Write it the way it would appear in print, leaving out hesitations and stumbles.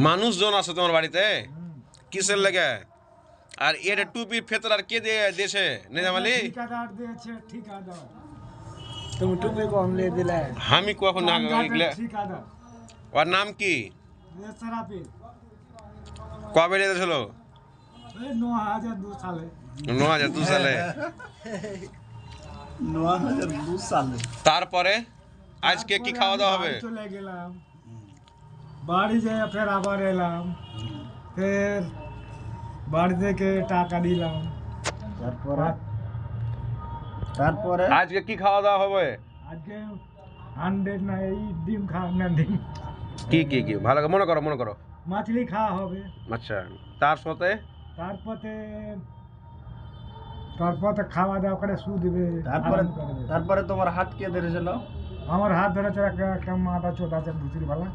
মানুষজন আছে তোমার বাড়িতে কিসের লেগে? আর এর টুপির ফেতর আর কে দিয়ে দিয়েছে? নিজাম আলী ঠিকাদার দিয়েছে। ঠিকাদার তুমি টুপি কম নিয়ে দিলে। আমি কখন না এগুলা? ঠিকাদার ওর নাম কি? সারাপি কবে দিয়েছিল? এই ৯০০২ সালে। ৯০০২ সালে। ৯০০২ সালে। তারপরে আজকে কি খাওয়া দাওয়া হবে? চলে গেলাম বাড়ি যেয়ে ফের আবার এলাম, ফের বাড়ি থেকে টাকা দিলাম। তারপরে আজকে কি খাওয়া দাওয়া হবে? আজকে 100 না এই ডিম খাওয়া না, ডিম কি কি কি ভালো করে মনে করো। মাছলি খাওয়া হবে। আচ্ছা, তার সাথে তারপরে খাওয়া দাওয়া করে শু দিবে। তারপরে তোমার হাত কে ধরেছিল? আমার হাত ধরেছে একটা মাথা চোদ আছে ভুতুরি ভালা।